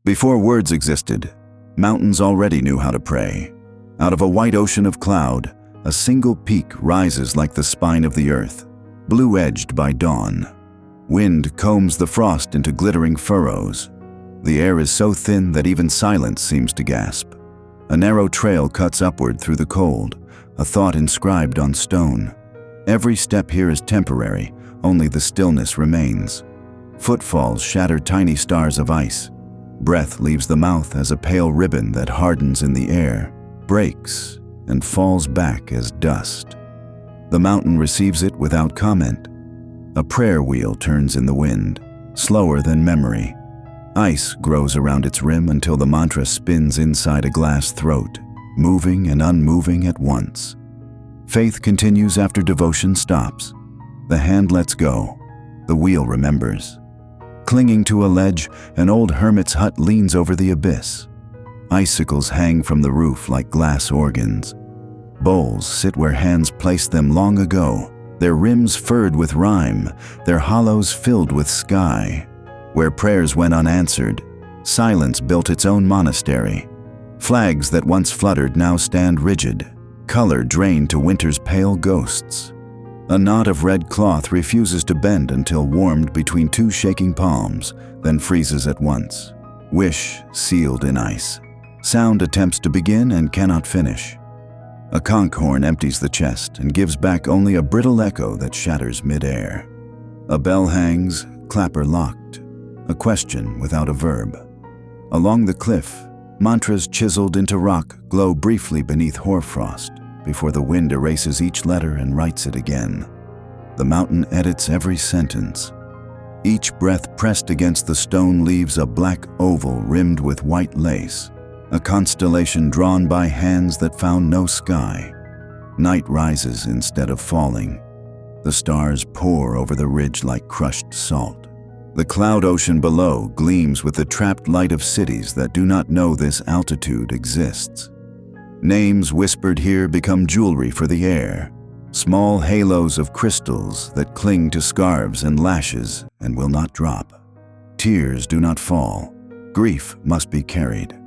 Before words existed, mountains already knew how to pray. Out of a white ocean of cloud, a single peak rises like the spine of the earth, blue-edged by dawn. Wind combs the frost into glittering furrows. The air is so thin that even silence seems to gasp. A narrow trail cuts upward through the cold, a thought inscribed on stone. Every step here is temporary, only the stillness remains. Footfalls shatter tiny stars of ice. Breath leaves the mouth as a pale ribbon that hardens in the air, breaks, and falls back as dust. The mountain receives it without comment. A prayer wheel turns in the wind, slower than memory. Ice grows around its rim until the mantra spins inside a glass throat, moving and unmoving at once. Faith continues after devotion stops. The hand lets go. The wheel remembers. Clinging to a ledge, an old hermit's hut leans over the abyss. Icicles hang from the roof like glass organs. Bowls sit where hands placed them long ago, their rims furred with rhyme, their hollows filled with sky. Where prayers went unanswered, silence built its own monastery. Flags that once fluttered now stand rigid, color drained to winter's pale ghosts. A knot of red cloth refuses to bend until warmed between two shaking palms, then freezes at once. Wish sealed in ice. Sound attempts to begin and cannot finish. A conch horn empties the chest and gives back only a brittle echo that shatters mid-air. A bell hangs, clapper locked. A question without a verb. Along the cliff, mantras chiseled into rock glow briefly beneath hoarfrost, before the wind erases each letter and writes it again. The mountain edits every sentence. Each breath pressed against the stone leaves a black oval rimmed with white lace, a constellation drawn by hands that found no sky. Night rises instead of falling. The stars pour over the ridge like crushed salt. The cloud ocean below gleams with the trapped light of cities that do not know this altitude exists. Names whispered here become jewelry for the air, small halos of crystals that cling to scarves and lashes and will not drop. Tears do not fall. Grief must be carried.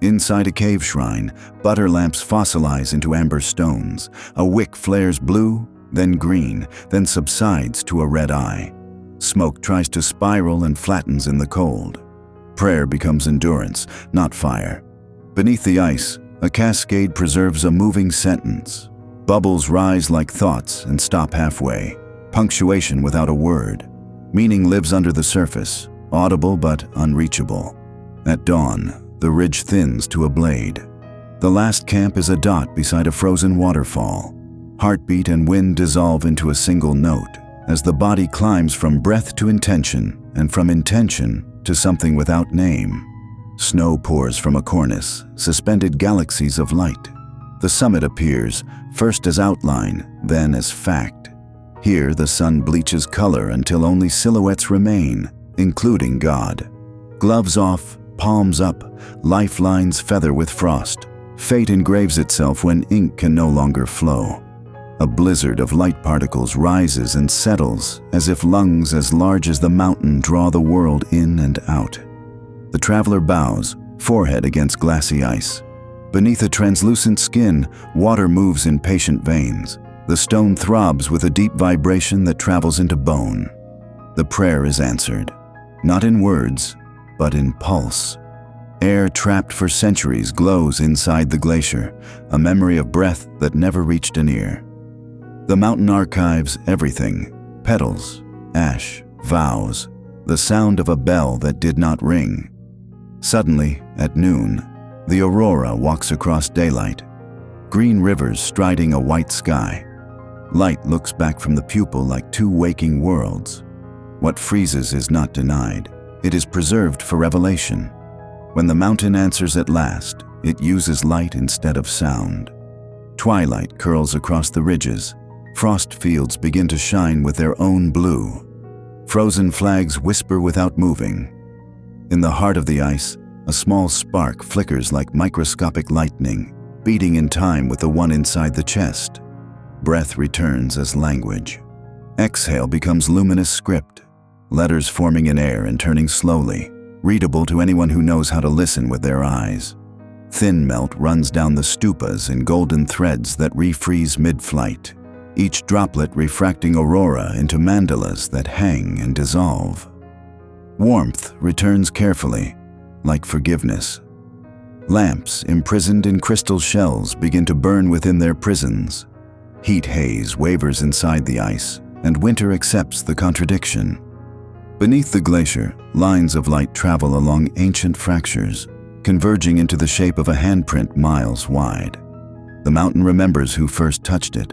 Inside a cave shrine, butter lamps fossilize into amber stones. A wick flares blue, then green, then subsides to a red eye. Smoke tries to spiral and flattens in the cold. Prayer becomes endurance, not fire. Beneath the ice, a cascade preserves a moving sentence. Bubbles rise like thoughts and stop halfway. Punctuation without a word. Meaning lives under the surface, audible but unreachable. At dawn, the ridge thins to a blade. The last camp is a dot beside a frozen waterfall. Heartbeat and wind dissolve into a single note as the body climbs from breath to intention and from intention to something without name. Snow pours from a cornice, suspended galaxies of light. The summit appears, first as outline, then as fact. Here the sun bleaches color until only silhouettes remain, including God. Gloves off, palms up, lifelines feather with frost. Fate engraves itself when ink can no longer flow. A blizzard of light particles rises and settles, as if lungs as large as the mountain draw the world in and out. The traveler bows, forehead against glassy ice. Beneath a translucent skin, water moves in patient veins. The stone throbs with a deep vibration that travels into bone. The prayer is answered, not in words, but in pulse. Air trapped for centuries glows inside the glacier, a memory of breath that never reached an ear. The mountain archives everything: petals, ash, vows, the sound of a bell that did not ring. Suddenly, at noon, the aurora walks across daylight. Green rivers striding a white sky. Light looks back from the pupil like two waking worlds. What freezes is not denied. It is preserved for revelation. When the mountain answers at last, it uses light instead of sound. Twilight curls across the ridges. Frost fields begin to shine with their own blue. Frozen flags whisper without moving. In the heart of the ice, a small spark flickers like microscopic lightning, beating in time with the one inside the chest. Breath returns as language. Exhale becomes luminous script, letters forming in air and turning slowly, readable to anyone who knows how to listen with their eyes. Thin melt runs down the stupas in golden threads that refreeze mid-flight, each droplet refracting aurora into mandalas that hang and dissolve. Warmth returns carefully, like forgiveness. Lamps imprisoned in crystal shells begin to burn within their prisons. Heat haze wavers inside the ice, and winter accepts the contradiction. Beneath the glacier, lines of light travel along ancient fractures, converging into the shape of a handprint miles wide. The mountain remembers who first touched it.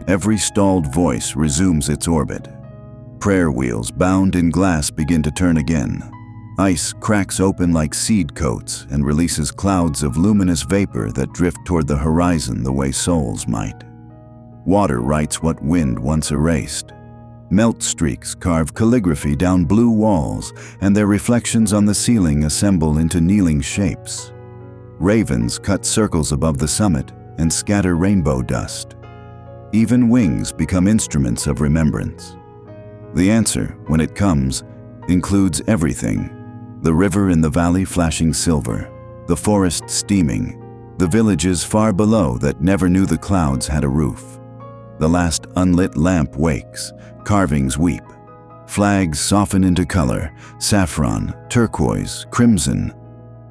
Every stalled voice resumes its orbit. Prayer wheels bound in glass begin to turn again. Ice cracks open like seed coats and releases clouds of luminous vapor that drift toward the horizon the way souls might. Water writes what wind once erased. Melt streaks carve calligraphy down blue walls, and their reflections on the ceiling assemble into kneeling shapes. Ravens cut circles above the summit and scatter rainbow dust. Even wings become instruments of remembrance. The answer, when it comes, includes everything. The river in the valley flashing silver, the forest steaming, the villages far below that never knew the clouds had a roof. The last unlit lamp wakes, carvings weep. Flags soften into color, saffron, turquoise, crimson,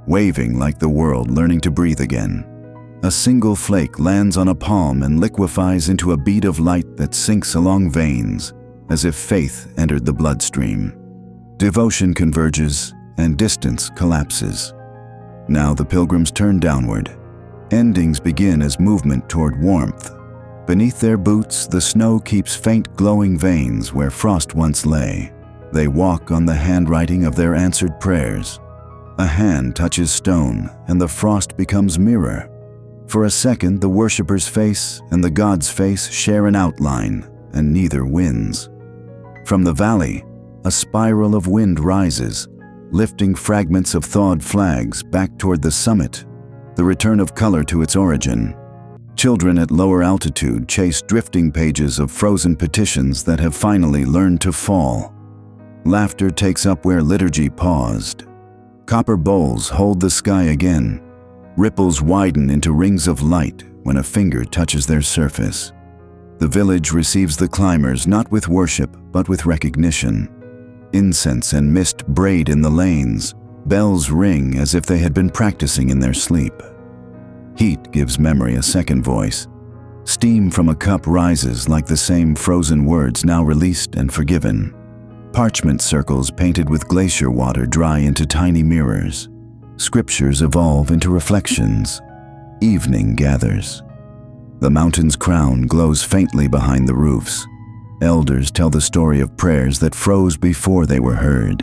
waving like the world learning to breathe again. A single flake lands on a palm and liquefies into a bead of light that sinks along veins, as if faith entered the bloodstream. Devotion converges, and distance collapses. Now the pilgrims turn downward. Endings begin as movement toward warmth. Beneath their boots, the snow keeps faint glowing veins where frost once lay. They walk on the handwriting of their answered prayers. A hand touches stone, and the frost becomes mirror. For a second, the worshipper's face and the god's face share an outline, and neither wins. From the valley, a spiral of wind rises, lifting fragments of thawed flags back toward the summit, the return of color to its origin. Children at lower altitude chase drifting pages of frozen petitions that have finally learned to fall. Laughter takes up where liturgy paused. Copper bowls hold the sky again. Ripples widen into rings of light when a finger touches their surface. The village receives the climbers not with worship, but with recognition. Incense and mist braid in the lanes. Bells ring as if they had been practicing in their sleep. Heat gives memory a second voice. Steam from a cup rises like the same frozen words now released and forgiven. Parchment circles painted with glacier water dry into tiny mirrors. Scriptures evolve into reflections. Evening gathers. The mountain's crown glows faintly behind the roofs. Elders tell the story of prayers that froze before they were heard,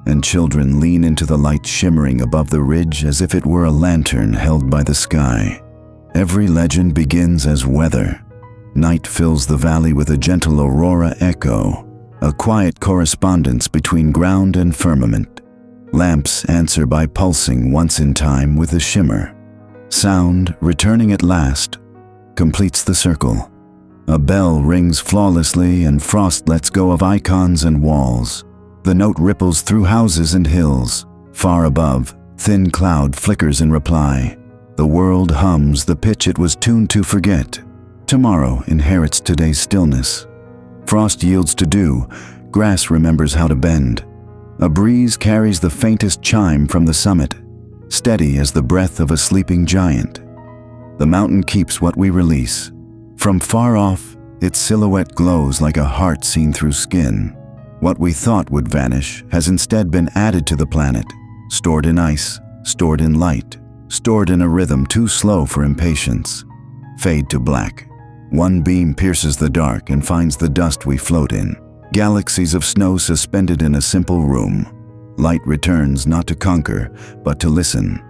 and children lean into the light shimmering above the ridge as if it were a lantern held by the sky. Every legend begins as weather. Night fills the valley with a gentle aurora echo, a quiet correspondence between ground and firmament. Lamps answer by pulsing once in time with a shimmer. Sound, returning at last, completes the circle. A bell rings flawlessly and frost lets go of icons and walls. The note ripples through houses and hills. Far above, thin cloud flickers in reply. The world hums the pitch it was tuned to forget. Tomorrow inherits today's stillness. Frost yields to dew. Grass remembers how to bend. A breeze carries the faintest chime from the summit, steady as the breath of a sleeping giant. The mountain keeps what we release. From far off, its silhouette glows like a heart seen through skin. What we thought would vanish has instead been added to the planet, stored in ice, stored in light, stored in a rhythm too slow for impatience. Fade to black. One beam pierces the dark and finds the dust we float in. Galaxies of snow suspended in a simple room. Light returns not to conquer, but to listen.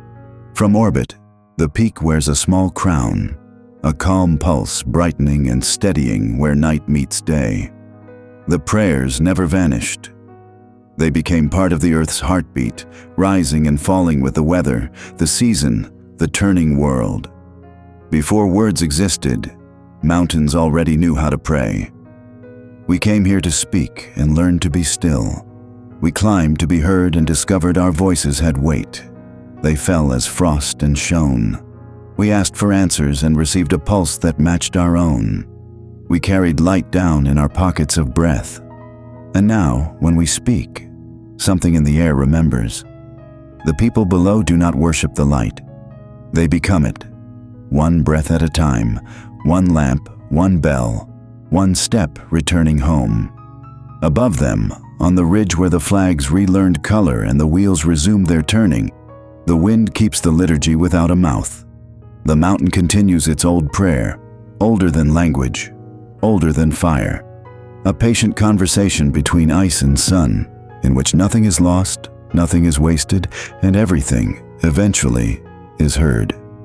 From orbit, the peak wears a small crown, a calm pulse brightening and steadying where night meets day. The prayers never vanished. They became part of the Earth's heartbeat, rising and falling with the weather, the season, the turning world. Before words existed, mountains already knew how to pray. We came here to speak and learn to be still. We climbed to be heard and discovered our voices had weight. They fell as frost and shone. We asked for answers and received a pulse that matched our own. We carried light down in our pockets of breath. And now, when we speak, something in the air remembers. The people below do not worship the light. They become it. One breath at a time, one lamp, one bell, one step returning home. Above them, on the ridge where the flags relearned color and the wheels resumed their turning, the wind keeps the liturgy without a mouth. The mountain continues its old prayer, older than language, older than fire. A patient conversation between ice and sun, in which nothing is lost, nothing is wasted, and everything, eventually, is heard.